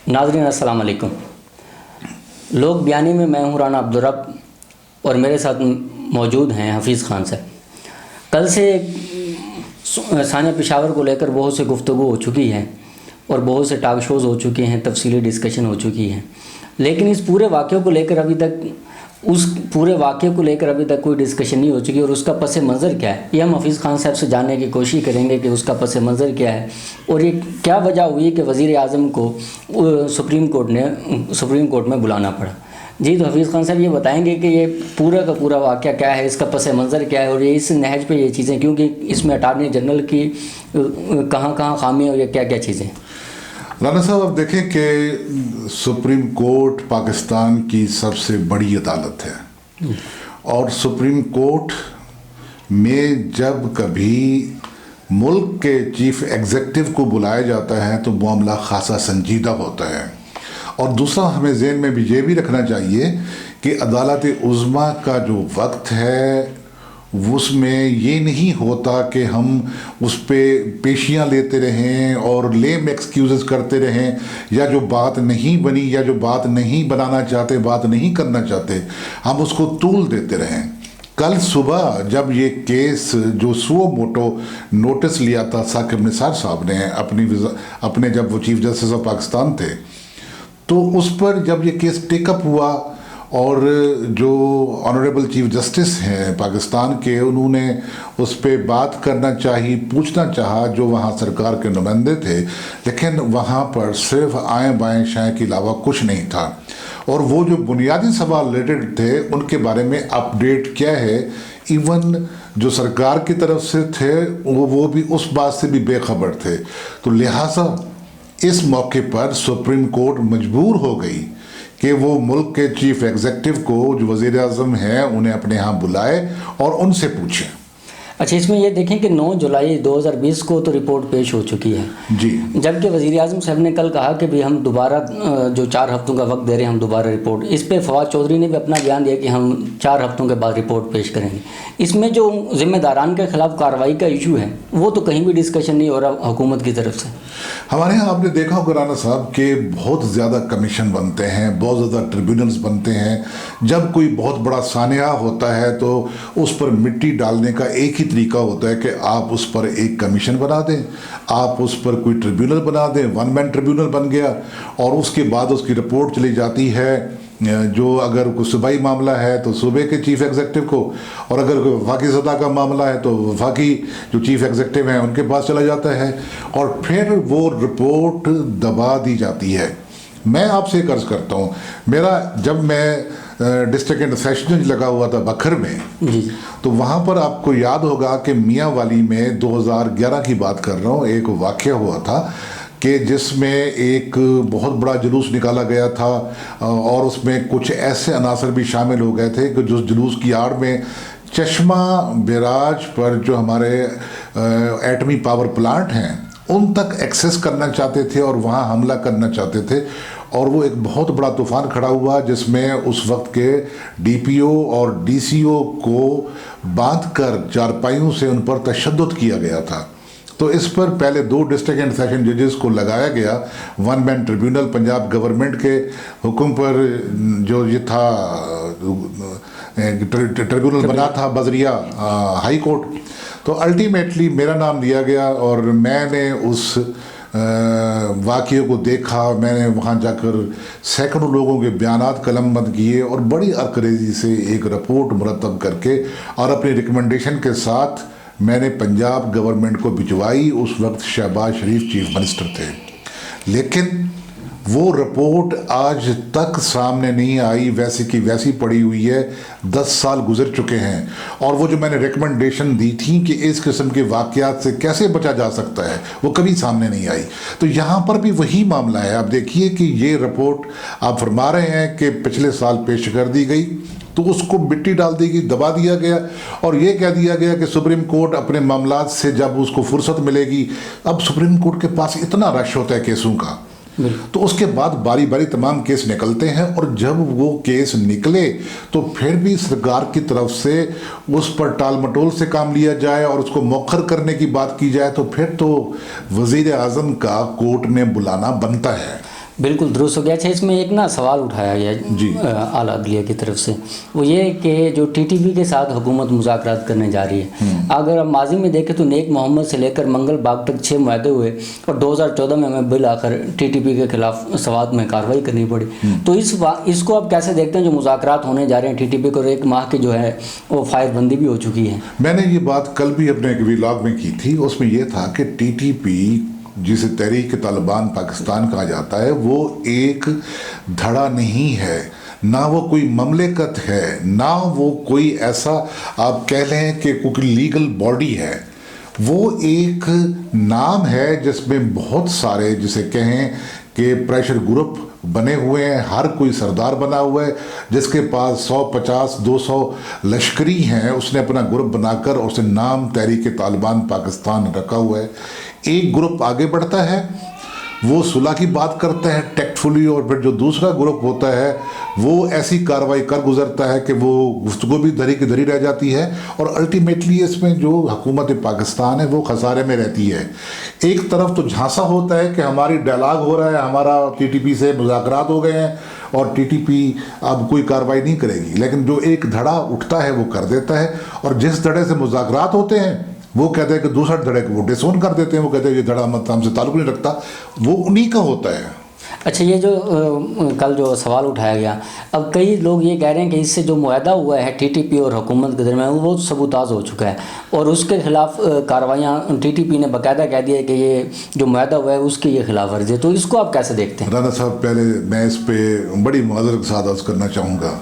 ناظرین السلام علیکم. لوگ بیانی میں ہوں رانا عبدالرب اور میرے ساتھ موجود ہیں حفیظ خان صاحب. کل سے ثانیہ پشاور کو لے کر بہت سے گفتگو ہو چکی ہے اور بہت سے ٹاک شوز ہو چکے ہیں, تفصیلی ڈسکشن ہو چکی ہے, لیکن اس پورے واقعے کو لے کر ابھی تک کوئی ڈسکشن نہیں ہو چکی. اور اس کا پس منظر کیا ہے, یہ ہم حفیظ خان صاحب سے جاننے کی کوشش کریں گے کہ اس کا پس منظر کیا ہے اور یہ کیا وجہ ہوئی کہ وزیر اعظم کو سپریم کورٹ میں بلانا پڑا. جی تو حفیظ خان صاحب یہ بتائیں گے کہ یہ پورا کا پورا واقعہ کیا ہے, اس کا پس منظر کیا ہے اور یہ اس نہج پہ یہ چیزیں, کیونکہ اس میں اٹارنی جنرل کی کہاں خامیاں اور یہ کیا چیزیں. رانا صاحب آپ دیکھیں کہ سپریم کورٹ پاکستان کی سب سے بڑی عدالت ہے اور سپریم کورٹ میں جب کبھی ملک کے چیف ایگزیکٹو کو بلایا جاتا ہے تو معاملہ خاصا سنجیدہ ہوتا ہے. اور دوسرا ہمیں ذہن میں بھی یہ بھی رکھنا چاہیے کہ عدالت عظمیٰ کا جو وقت ہے اس میں یہ نہیں ہوتا کہ ہم اس پہ پیشیاں لیتے رہیں اور لیم ایکسکیوزز کرتے رہیں, یا جو بات نہیں بنی یا جو بات نہیں بنانا چاہتے, بات نہیں کرنا چاہتے, ہم اس کو طول دیتے رہیں. کل صبح جب یہ کیس جو سو موٹو نوٹس لیا تھا ثاقب نثار صاحب نے اپنے جب وہ چیف جسٹس آف پاکستان تھے, تو اس پر جب یہ کیس ٹیک اپ ہوا اور جو آنریبل چیف جسٹس ہیں پاکستان کے, انہوں نے اس پہ بات کرنا چاہی, پوچھنا چاہا جو وہاں سرکار کے نمائندے تھے, لیکن وہاں پر صرف آئیں بائیں شائیں کے علاوہ کچھ نہیں تھا. اور وہ جو بنیادی سوال ریلیٹڈ تھے ان کے بارے میں اپڈیٹ کیا ہے, ایون جو سرکار کی طرف سے تھے وہ بھی اس بات سے بھی بے خبر تھے. تو لہٰذا اس موقع پر سپریم کورٹ مجبور ہو گئی کہ وہ ملک کے چیف ایگزیکٹو کو جو وزیر اعظم ہیں انہیں اپنے ہاں بلائے اور ان سے پوچھیں. اچھا, اس میں یہ دیکھیں کہ 9 جولائی 2020 کو تو رپورٹ پیش ہو چکی ہے جی, جبکہ وزیر اعظم صاحب نے کل کہا کہ بھی ہم دوبارہ جو 4 ہفتوں کا وقت دے رہے ہیں ہم دوبارہ رپورٹ. اس پہ فواد چودھری نے بھی اپنا بیان دیا کہ ہم 4 ہفتوں کے بعد رپورٹ پیش کریں گے. اس میں جو ذمہ داران کے خلاف کارروائی کا ایشو ہے وہ تو کہیں بھی ڈسکشن نہیں ہو رہا حکومت کی طرف سے. ہمارے یہاں آپ نے دیکھا ہوگا رانا صاحب کہ بہت زیادہ کمیشن بنتے ہیں, بہت زیادہ ٹریبیونلز بنتے ہیں. جب کوئی بہت بڑا سانحہ ہوتا ہے تو اس پر مٹی ڈالنے کا ایک ہی طریقہ ہوتا ہے کہ آپ اس پر ایک کمیشن بنا دیں, آپ اس پر کوئی ٹریبیونل بنا دیں, 1 مین ٹریبیونل بن گیا, اور اس کے بعد اس کی رپورٹ چلی جاتی ہے جو اگر کوئی صوبائی معاملہ ہے تو صوبے کے چیف ایگزیکٹو کو, اور اگر کوئی وفاقی سطح کا معاملہ ہے تو وفاقی جو چیف ایگزیکٹو ہیں ان کے پاس چلا جاتا ہے, اور پھر وہ رپورٹ دبا دی جاتی ہے. میں آپ سے عرض کرتا ہوں, جب میں ڈسٹرکٹ اینڈ سیشن لگا ہوا تھا بکھر میں, تو وہاں پر آپ کو یاد ہوگا کہ میاں والی میں 2011 کی بات کر رہا ہوں, ایک واقعہ ہوا تھا کہ جس میں ایک بہت بڑا جلوس نکالا گیا تھا اور اس میں کچھ ایسے عناصر بھی شامل ہو گئے تھے کہ جو جلوس کی آڑ میں چشمہ بیراج پر جو ہمارے ایٹمی پاور پلانٹ ہیں ان تک ایکسیس کرنا چاہتے تھے اور وہاں حملہ کرنا چاہتے تھے. اور وہ ایک بہت بڑا طوفان کھڑا ہوا جس میں اس وقت کے ڈی پی او اور ڈی سی او کو باندھ کر چارپائیوں سے ان پر تشدد کیا گیا تھا. تو اس پر پہلے 2 ڈسٹرکٹ اینڈ سیشن ججز کو لگایا گیا, 1 مین ٹریبیونل پنجاب گورنمنٹ کے حکم پر جو یہ تھا ٹریبیونل بنا تھا بذریعہ ہائی کورٹ. تو الٹیمیٹلی میرا نام دیا گیا اور میں نے اس واقعے کو دیکھا. میں نے وہاں جا کر سینکڑوں لوگوں کے بیانات قلم بند کیے اور بڑی عرقریزی سے ایک رپورٹ مرتب کر کے اور اپنی ریکمنڈیشن کے ساتھ میں نے پنجاب گورنمنٹ کو بھجوائی. اس وقت شہباز شریف چیف منسٹر تھے, لیکن وہ رپورٹ آج تک سامنے نہیں آئی, ویسی کی ویسی پڑی ہوئی ہے. 10 سال گزر چکے ہیں اور وہ جو میں نے ریکمنڈیشن دی تھی کہ اس قسم کے واقعات سے کیسے بچا جا سکتا ہے وہ کبھی سامنے نہیں آئی. تو یہاں پر بھی وہی معاملہ ہے. آپ دیکھیے کہ یہ رپورٹ آپ فرما رہے ہیں کہ پچھلے سال پیش کر دی گئی تو اس کو مٹی ڈال دی گئی, دبا دیا گیا اور یہ کہہ دیا گیا کہ سپریم کورٹ اپنے معاملات سے جب اس کو فرصت ملے گی. اب سپریم کورٹ کے پاس اتنا رش ہوتا ہے کیسوں کا, تو اس کے بعد باری باری تمام کیس نکلتے ہیں, اور جب وہ کیس نکلے تو پھر بھی سرکار کی طرف سے اس پر ٹال مٹول سے کام لیا جائے اور اس کو مؤخر کرنے کی بات کی جائے تو پھر تو وزیر اعظم کا کورٹ میں بلانا بنتا ہے. بالکل درست ہو گیا. اچھا اس میں ایک نا سوال اٹھایا گیا جی اعلیٰ عدلیہ کی طرف سے, وہ یہ کہ جو ٹی ٹی پی کے ساتھ حکومت مذاکرات کرنے جا رہی ہے, اگر ہم ماضی میں دیکھیں تو نیک محمد سے لے کر منگل باغ تک 6 معاہدے ہوئے اور 2014 میں ہمیں بالآخر ٹی ٹی پی کے خلاف سوات میں کارروائی کرنی پڑی. تو اس کو آپ کیسے دیکھتے ہیں جو مذاکرات ہونے جا رہے ہیں ٹی ٹی پی کو, اور 1 ماہ کی جو ہے وہ فائر بندی بھی ہو چکی ہے؟ میں نے یہ بات کل بھی اپنے ایک ویلاگ میں کی تھی. اس میں یہ تھا کہ ٹی ٹی پی جسے تحریک طالبان پاکستان کہا جاتا ہے وہ ایک دھڑا نہیں ہے, نہ وہ کوئی مملکت ہے, نہ وہ کوئی ایسا آپ کہہ لیں کہ کوئی لیگل باڈی ہے. وہ ایک نام ہے جس میں بہت سارے جسے کہیں کہ پریشر گروپ بنے ہوئے ہیں, ہر کوئی سردار بنا ہوا ہے, جس کے پاس 150 200 لشکری ہیں, اس نے اپنا گروپ بنا کر اس نے نام تحریک طالبان پاکستان رکھا ہوا ہے. ایک گروپ آگے بڑھتا ہے, وہ صلح کی بات کرتا ہے ٹیکٹفلی, اور پھر جو دوسرا گروپ ہوتا ہے وہ ایسی کارروائی کر گزرتا ہے کہ وہ گفتگو بھی دھری کی دھری رہ جاتی ہے, اور الٹیمیٹلی اس میں جو حکومت پاکستان ہے وہ خسارے میں رہتی ہے. ایک طرف تو جھانسا ہوتا ہے کہ ہماری ڈائلاگ ہو رہا ہے, ہمارا ٹی ٹی پی سے مذاکرات ہو گئے ہیں اور ٹی ٹی پی اب کوئی کارروائی نہیں کرے گی, لیکن جو ایک دھڑا اٹھتا ہے وہ کر دیتا ہے, اور جس دھڑے سے مذاکرات ہوتے ہیں وہ کہتے ہیں کہ دوسرا دھڑے کو وہ ڈسون کر دیتے ہیں, وہ کہتے ہیں یہ دھڑا ہم سے تعلق نہیں رکھتا, وہ انہی کا ہوتا ہے. اچھا یہ جو کل جو سوال اٹھایا گیا, اب کئی لوگ یہ کہہ رہے ہیں کہ اس سے جو معاہدہ ہوا ہے ٹی ٹی پی اور حکومت کے درمیان وہ سبوتاز ہو چکا ہے, اور اس کے خلاف کارروائیاں ٹی ٹی پی نے باقاعدہ کہہ دیا ہے کہ یہ جو معاہدہ ہوا ہے اس کی یہ خلاف ورزی ہے. تو اس کو آپ کیسے دیکھتے ہیں؟ رانا صاحب پہلے میں اس پہ بڑی معذرت کے ساتھ عرض کرنا چاہوں گا.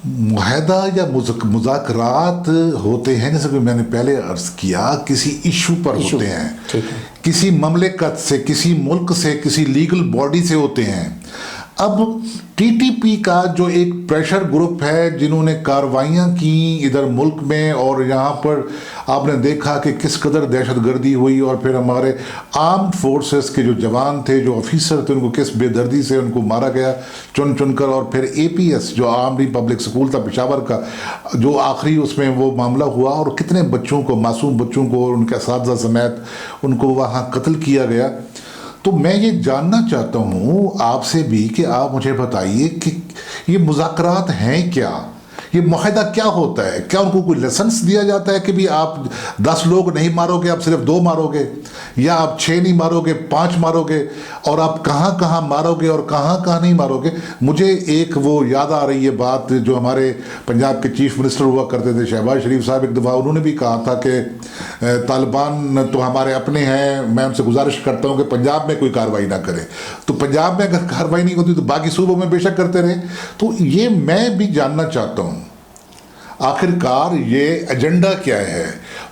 معاہدہ یا مذاکرات ہوتے ہیں جیسے کہ میں نے پہلے عرض کیا کسی ایشو پر ہوتے ہیں, کسی مملکت سے, کسی ملک سے, کسی لیگل باڈی سے ہوتے ہیں. اب ٹی ٹی پی کا جو ایک پریشر گروپ ہے جنہوں نے کارروائیاں کی ادھر ملک میں, اور یہاں پر آپ نے دیکھا کہ کس قدر دہشت گردی ہوئی, اور پھر ہمارے آرمڈ فورسز کے جو جوان تھے, جو آفیسر تھے, ان کو کس بے دردی سے ان کو مارا گیا چن چن کر. اور پھر اے پی ایس جو آرمڈ پبلک سکول تھا پشاور کا, جو آخری اس میں وہ معاملہ ہوا, اور کتنے بچوں کو, معصوم بچوں کو, اور ان کے اساتذہ سمیت ان کو وہاں قتل کیا گیا. تو میں یہ جاننا چاہتا ہوں آپ سے بھی کہ آپ مجھے بتائیے کہ یہ مذاکرات ہیں کیا, یہ معاہدہ کیا ہوتا ہے؟ کیا ان کو کوئی لیسنس دیا جاتا ہے کہ بھی آپ 10 لوگ نہیں مارو گے, آپ صرف 2 مارو گے, یا آپ 6 نہیں مارو گے 5 مارو گے, اور آپ کہاں کہاں مارو گے اور کہاں کہاں نہیں مارو گے؟ مجھے ایک وہ یاد آ رہی ہے بات جو ہمارے پنجاب کے چیف منسٹر ہوا کرتے تھے شہباز شریف صاحب, ایک دفعہ انہوں نے بھی کہا تھا کہ طالبان تو ہمارے اپنے ہیں, میں ان سے گزارش کرتا ہوں کہ پنجاب میں کوئی کارروائی نہ کرے. تو پنجاب میں اگر کارروائی نہیں ہوتی تو باقی صوبوں میں بے شک کرتے رہے. تو یہ میں بھی جاننا چاہتا ہوں آخر کار یہ ایجنڈا کیا ہے,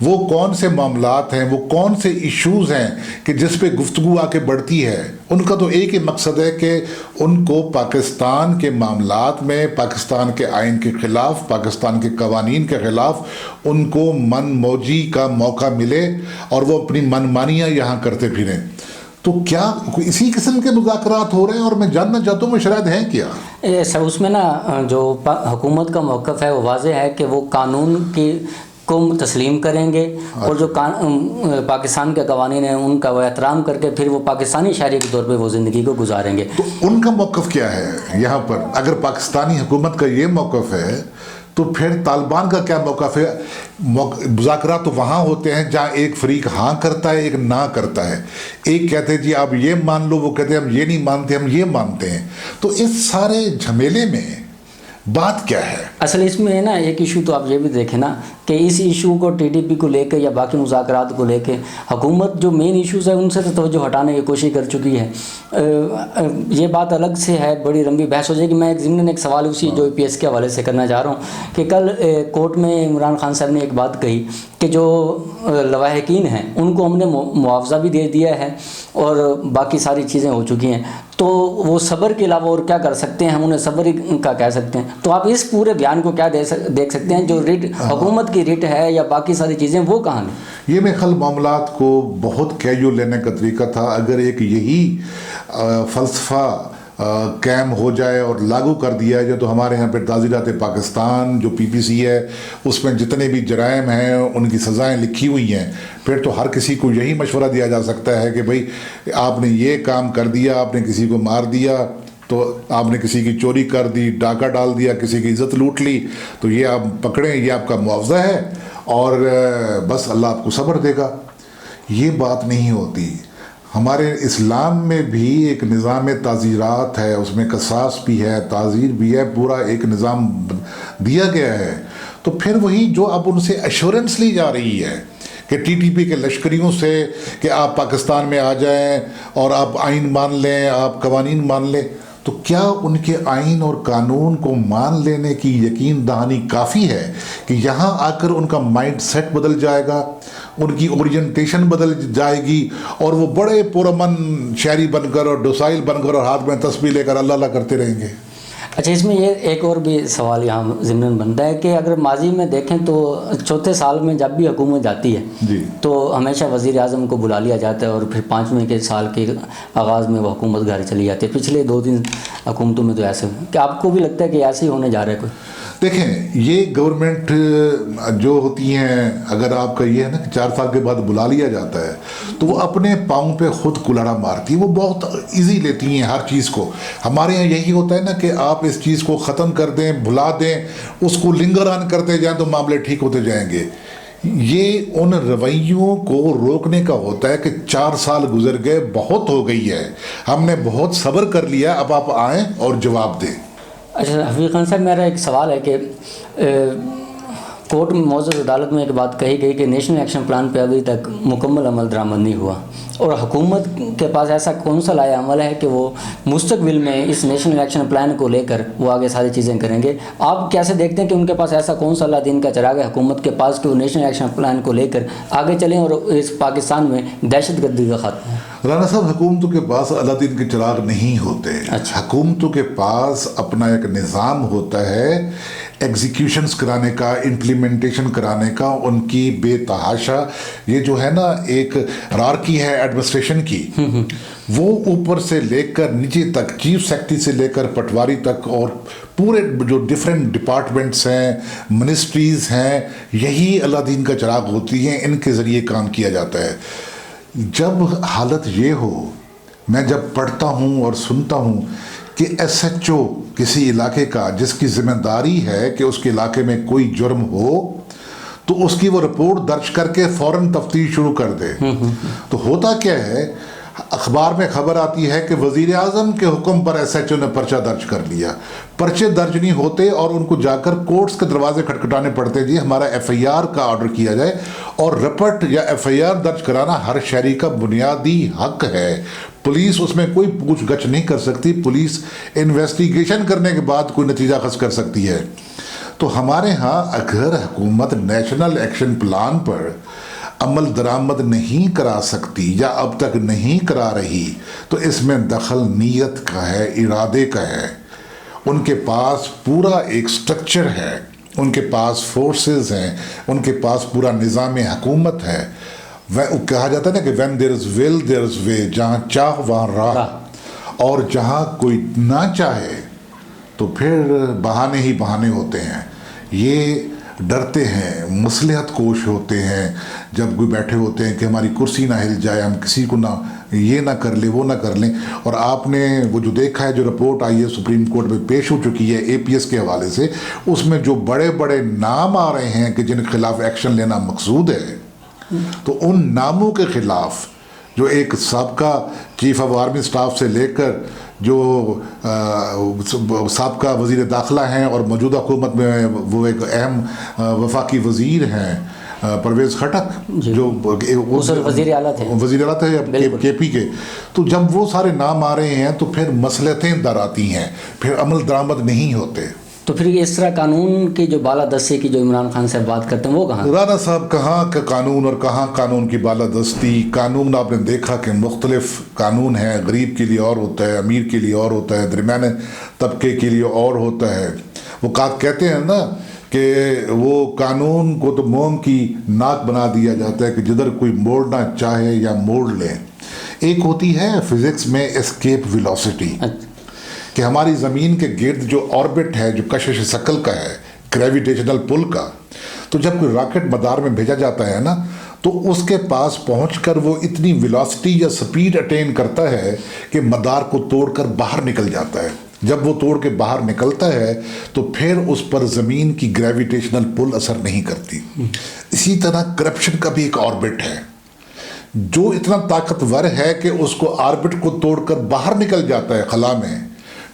وہ کون سے معاملات ہیں, وہ کون سے ایشوز ہیں کہ جس پہ گفتگو آ کے بڑھتی ہے. ان کا تو ایک ہی مقصد ہے کہ ان کو پاکستان کے معاملات میں پاکستان کے آئین کے خلاف, پاکستان کے قوانین کے خلاف ان کو من موجی کا موقع ملے, اور وہ اپنی من مانیاں یہاں کرتے پھریں. تو کیا اسی قسم کے مذاکرات ہو رہے ہیں؟ اور میں جاننا چاہتا ہوں وہ شاید ہیں کیا سر. اس میں نا جو حکومت کا موقف ہے وہ واضح ہے کہ وہ قانون کی کو تسلیم کریں گے, اور جو پاکستان کے قوانین ہیں ان کا وہ احترام کر کے پھر وہ پاکستانی شہری کے طور پہ وہ زندگی کو گزاریں گے. تو ان کا موقف کیا ہے یہاں پر؟ اگر پاکستانی حکومت کا یہ موقف ہے تو پھر طالبان کا کیا موقف ہے؟ مذاکرات تو وہاں ہوتے ہیں جہاں ایک فریق ہاں کرتا ہے, ایک نہ کرتا ہے. ایک کہتے ہیں جی آپ یہ مان لو, وہ کہتے ہیں ہم یہ نہیں مانتے, ہم یہ مانتے ہیں. تو اس سارے جھمیلے میں بات کیا ہے؟ اصل اس میں ہے نا ایک ایشو تو آپ یہ بھی دیکھیں نا کہ اس ایشو کو ٹی ٹی پی کو لے کے یا باقی مذاکرات کو لے کے حکومت جو مین ایشوز ہیں ان سے تو توجہ ہٹانے کی کوشش کر چکی ہے. یہ بات الگ سے ہے, بڑی لمبی بحث ہو جائے گی. میں ایک ضمن ایک سوال اسی جو پی ایس کے حوالے سے کرنا چاہ رہا ہوں کہ کل کورٹ میں عمران خان صاحب نے ایک بات کہی کہ جو لواحقین ہیں ان کو ہم نے معاوضہ بھی دے دیا ہے اور باقی ساری چیزیں ہو چکی ہیں, تو وہ صبر کے علاوہ اور کیا کر سکتے ہیں؟ ہم انہیں صبر کا کہہ سکتے ہیں. تو آپ اس پورے بیان کو کیا دیکھ سکتے ہیں؟ جو ریٹ حکومت کی ریٹ ہے یا باقی ساری چیزیں وہ کہاں ہیں؟ یہ میں خل معاملات کو بہت کیجول لینے کا طریقہ تھا. اگر ایک یہی فلسفہ قائم ہو جائے اور لاگو کر دیا جائے تو ہمارے یہاں پہ تعزیرات پاکستان جو PPC ہے اس میں جتنے بھی جرائم ہیں ان کی سزائیں لکھی ہوئی ہیں. پھر تو ہر کسی کو یہی مشورہ دیا جا سکتا ہے کہ بھئی آپ نے یہ کام کر دیا, آپ نے کسی کو مار دیا, تو آپ نے کسی کی چوری کر دی, ڈاکہ ڈال دیا, کسی کی عزت لوٹ لی, تو یہ آپ پکڑیں, یہ آپ کا معاوضہ ہے اور بس اللہ آپ کو صبر دے گا. یہ بات نہیں ہوتی. ہمارے اسلام میں بھی ایک نظام تعزیرات ہے, اس میں قصاص بھی ہے, تعزیر بھی ہے, پورا ایک نظام دیا گیا ہے. تو پھر وہی جو اب ان سے ایشورنس لی جا رہی ہے کہ TTP کے لشکریوں سے کہ آپ پاکستان میں آ جائیں اور آپ آئین مان لیں, آپ قوانین مان لیں, تو کیا ان کے آئین اور قانون کو مان لینے کی یقین دہانی کافی ہے کہ یہاں آ کر ان کا مائنڈ سیٹ بدل جائے گا, ان کی اورینٹیشن بدل جائے گی اور وہ بڑے پرامن شہری بن کر اور ڈوسائل بن کر اور ہاتھ میں تسبیح لے کر اللہ اللہ کرتے رہیں گے؟ اچھا, اس میں یہ ایک اور بھی سوال یہاں ضمن بنتا ہے کہ اگر ماضی میں دیکھیں تو چوتھے سال میں جب بھی حکومت جاتی ہے جی تو ہمیشہ وزیر اعظم کو بلا لیا جاتا ہے اور پھر 5ویں کے سال کے آغاز میں وہ حکومت گھر چلی جاتی ہے. پچھلے 2-3 حکومتوں میں تو ایسے کہ آپ کو بھی لگتا ہے کہ ایسے ہی ہونے جا رہا ہے کوئی؟ دیکھیں, یہ گورنمنٹ جو ہوتی ہیں, اگر آپ کا یہ ہے نا کہ 4 سال کے بعد بلا لیا جاتا ہے تو وہ اپنے پاؤں پہ خود کلہڑا مارتی ہے, وہ بہت ایزی لیتی ہیں ہر چیز کو. ہمارے یہاں یہی ہوتا ہے نا کہ آپ اس چیز کو ختم کر دیں, بھلا دیں, اس کو لنگر آن کرتے جائیں تو معاملے ٹھیک ہوتے جائیں گے. یہ ان رویوں کو روکنے کا ہوتا ہے کہ 4 سال گزر گئے, بہت ہو گئی ہے, ہم نے بہت صبر کر لیا, اب آپ آئیں اور جواب دیں. اچھا حفیظ خان صاحب, میرا ایک سوال ہے کہ کورٹ میں معزز عدالت میں ایک بات کہی گئی کہ نیشنل ایکشن پلان پہ ابھی تک مکمل عمل درآمد نہیں ہوا اور حکومت کے پاس ایسا کون سا لایا عمل ہے کہ وہ مستقبل میں اس نیشنل ایکشن پلان کو لے کر وہ آگے ساری چیزیں کریں گے. آپ کیسے دیکھتے ہیں کہ ان کے پاس ایسا کون سا اللہ دین کا چراغ ہے حکومت کے پاس کہ وہ نیشنل ایکشن پلان کو لے کر آگے چلیں اور اس پاکستان میں دہشت گردی کا خاتمہ ہے؟ رانا صاحب, حکومتوں کے پاس اللہ دین کے چراغ نہیں ہوتے. اچھا. حکومتوں کے پاس اپنا ایک نظام ہوتا ہے ایگزیکیوشنز کرانے کا, امپلیمنٹیشن کرانے کا. ان کی بے تحاشا یہ جو ہے نا ایک ہیرارکی ہے ایڈمنسٹریشن کی, وہ اوپر سے لے کر نیچے تک, چیف سیکرٹری سے لے کر پٹواری تک, اور پورے جو ڈفرینٹ ڈپارٹمنٹس ہیں, منسٹریز ہیں, یہی اللہ دین کا چراغ ہوتی ہیں, ان کے ذریعے کام کیا جاتا ہے. جب حالت یہ ہو, میں جب پڑھتا ہوں اور سنتا ہوں کہ SHO کسی علاقے کا جس کی ذمہ داری ہے کہ اس کے علاقے میں کوئی جرم ہو تو اس کی وہ رپورٹ درج کر کے فوراً تفتیش شروع کر دے, تو ہوتا کیا ہے, اخبار میں خبر آتی ہے کہ وزیر اعظم کے حکم پر SHO نے پرچہ درج کر لیا. پرچے درج نہیں ہوتے اور ان کو جا کر کورٹس کے دروازے کھٹکھٹانے پڑتے, جی ہمارا FIR کا آرڈر کیا جائے. اور رپٹ یا FIR درج کرانا ہر شہری کا بنیادی حق ہے. پولیس اس میں کوئی پوچھ گچھ نہیں کر سکتی, پولیس انویسٹیگیشن کرنے کے بعد کوئی نتیجہ خاص کر سکتی ہے. تو ہمارے ہاں اگر حکومت نیشنل ایکشن پلان پر عمل درآمد نہیں کرا سکتی یا اب تک نہیں کرا رہی تو اس میں دخل نیت کا ہے, ارادے کا ہے. ان کے پاس پورا ایک سٹرکچر ہے, ان کے پاس فورسز ہیں, ان کے پاس پورا نظام حکومت ہے. کہا جاتا ہے نا کہ when there is will there is way, جہاں چاہ وہاں راہ, اور جہاں کوئی نہ چاہے تو پھر بہانے ہی بہانے ہوتے ہیں. یہ ڈرتے ہیں, مصلحت کوش ہوتے ہیں, جب کوئی بیٹھے ہوتے ہیں کہ ہماری کرسی نہ ہل جائے, ہم کسی کو نہ یہ نہ کر لیں وہ نہ کر لیں. اور آپ نے وہ جو دیکھا ہے, جو رپورٹ آئی ہے سپریم کورٹ میں پیش ہو چکی ہے APS کے حوالے سے, اس میں جو بڑے بڑے نام آ رہے ہیں کہ جن کے خلاف ایکشن لینا مقصود ہے, تو ان ناموں کے خلاف جو ایک سابقہ چیف آف آرمی سٹاف سے لے کر جو سابقہ وزیر داخلہ ہیں اور موجودہ حکومت میں وہ ایک اہم وفاقی وزیر ہیں پرویز خٹک, جو وزیر اعلیٰ تھے KP کے, تو جب وہ سارے نام آ رہے ہیں تو پھر مصلحتیں در آتی ہیں, پھر عمل درآمد نہیں ہوتے. تو پھر اس طرح قانون کی جو بالادستی کی جو عمران خان صاحب بات کرتے ہیں وہ کہاں؟ رانا صاحب, کہاں کا قانون اور کہاں قانون کی بالادستی. قانون آپ نے دیکھا کہ مختلف قانون ہیں, غریب کے لیے اور ہوتا ہے, امیر کے لیے اور ہوتا ہے, درمیانے طبقے کے لیے اور ہوتا ہے. وہ کہتے ہیں نا کہ وہ قانون کو تو موم کی ناک بنا دیا جاتا ہے کہ جدھر کوئی موڑنا چاہے یا موڑ لے. ایک ہوتی ہے فزکس میں اسکیپ ویلوسٹی, کہ ہماری زمین کے گرد جو آربٹ ہے، جو کشش ثقل کا ہے، گریویٹیشنل پل کا، تو جب کوئی راکٹ مدار میں بھیجا جاتا ہے نا، تو اس کے پاس پہنچ کر وہ اتنی ویلاسٹی یا سپیڈ اٹین کرتا ہے کہ مدار کو توڑ کر باہر نکل جاتا ہے۔ جب وہ توڑ کے باہر نکلتا ہے تو پھر اس پر زمین کی گریویٹیشنل پل اثر نہیں کرتی۔ اسی طرح کرپشن کا بھی ایک آربٹ ہے جو اتنا طاقتور ہے کہ اس کو آربٹ کو توڑ کر باہر نکل جاتا ہے خلا میں،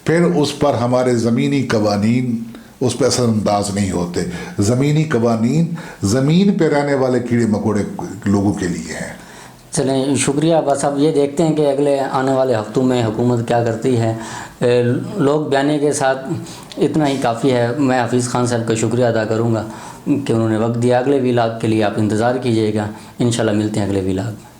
پھر اس پر ہمارے زمینی قوانین اس پہ اثر انداز نہیں ہوتے۔ زمینی قوانین زمین پہ رہنے والے کیڑے مکوڑے لوگوں کے لیے ہیں۔ چلیں شکریہ بس اب یہ دیکھتے ہیں کہ اگلے آنے والے ہفتوں میں حکومت کیا کرتی ہے۔ لوگ بیانے کے ساتھ اتنا ہی کافی ہے۔ میں حفیظ خان صاحب کا شکریہ ادا کروں گا کہ انہوں نے وقت دیا۔ اگلے ویلاگ کے لیے آپ انتظار کیجیے گا، انشاءاللہ ملتے ہیں اگلے ویلاگ میں۔